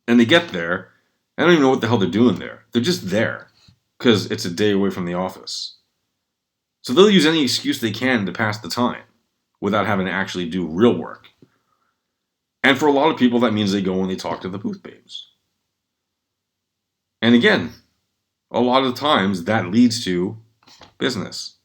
And they get there, I don't even know what the hell they're doing there. They're just there. Because it's a day away from the office. So they'll use any excuse they can to pass the time without having to actually do real work. And for a lot of people, that means they go and they talk to the booth babes. And again, a lot of times that leads to business.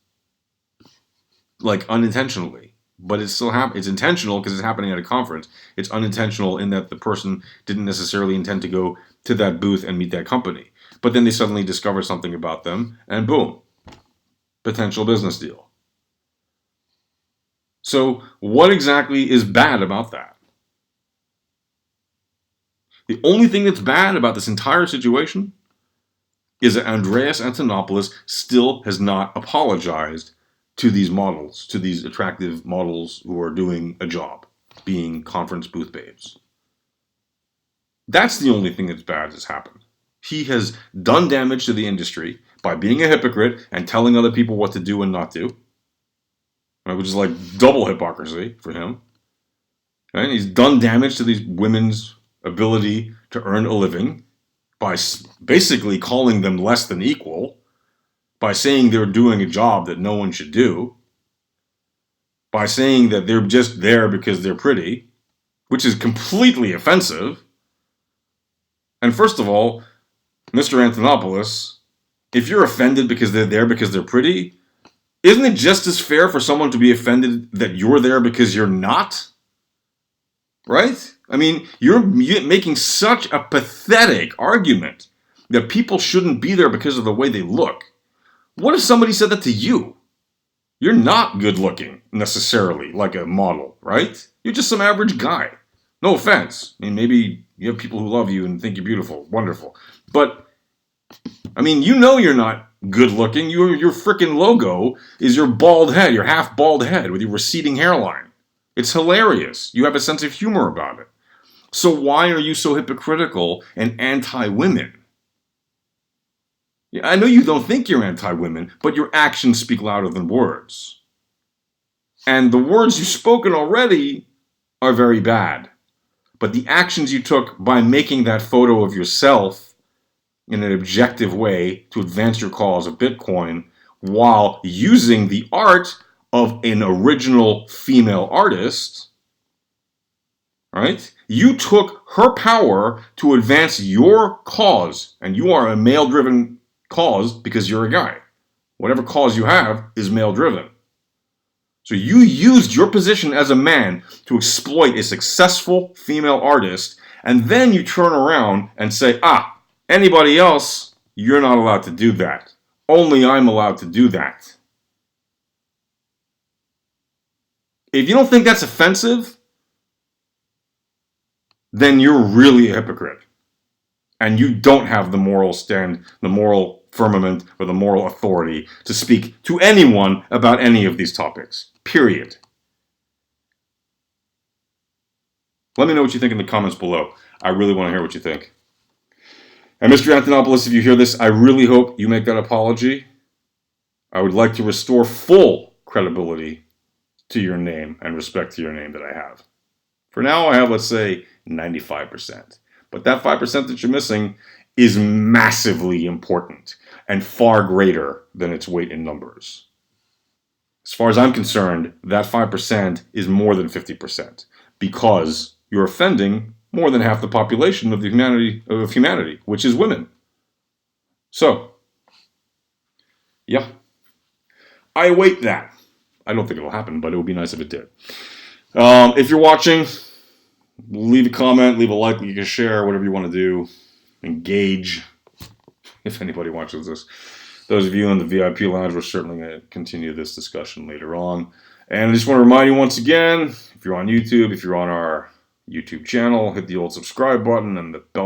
Like unintentionally. But it's still it's intentional because it's happening at a conference. It's unintentional in that the person didn't necessarily intend to go to that booth and meet that company. But then they suddenly discover something about them, and boom, potential business deal. So what exactly is bad about that? The only thing that's bad about this entire situation is that Andreas Antonopolous still has not apologized to these models, to these attractive models who are doing a job, being conference booth babes. That's the only thing that's bad that's happened. He has done damage to the industry by being a hypocrite and telling other people what to do and not do, right, which is like double hypocrisy for him. Right? He's done damage to these women's ability to earn a living by basically calling them less than equal, by saying they're doing a job that no one should do, by saying that they're just there because they're pretty, which is completely offensive. And first of all, Mr. Antonopolous, if you're offended because they're there because they're pretty, isn't it just as fair for someone to be offended that you're there because you're not? Right? I mean, you're making such a pathetic argument that people shouldn't be there because of the way they look. What if somebody said that to you? You're not good looking, necessarily, like a model, right? You're just some average guy. No offense. I mean, maybe you have people who love you and think you're beautiful. Wonderful. But, I mean, you know you're not good looking. Your freaking logo is your bald head, your half bald head with your receding hairline. It's hilarious. You have a sense of humor about it. So why are you so hypocritical and anti-women? I know you don't think you're anti-women, but your actions speak louder than words. And the words you've spoken already are very bad. But the actions you took by making that photo of yourself in an objective way to advance your cause of Bitcoin while using the art of an original female artist, right? You took her power to advance your cause, and you are a male-driven cause because you're a guy. Whatever cause you have is male-driven. So you used your position as a man to exploit a successful female artist, and then you turn around and say, anybody else, you're not allowed to do that. Only I'm allowed to do that. If you don't think that's offensive, then you're really a hypocrite. And you don't have the moral stand, the moral firmament, or the moral authority to speak to anyone about any of these topics. Period. Let me know what you think in the comments below. I really want to hear what you think. And Mr. Antonopolous, if you hear this, I really hope you make that apology. I would like to restore full credibility to your name and respect to your name that I have. For now, I have, let's say, 95%. But that 5% that you're missing is massively important and far greater than its weight in numbers. As far as I'm concerned, that 5% is more than 50% because you're offending more than half the population of humanity, which is women. So, yeah, I await that. I don't think it'll happen, but it would be nice if it did. If you're watching, leave a comment, leave a like, you can share, whatever you want to do. Engage, if anybody watches this. Those of you in the VIP lounge, we're certainly going to continue this discussion later on. And I just want to remind you once again, if you're on YouTube, if you're on our YouTube channel, hit the old subscribe button and the bell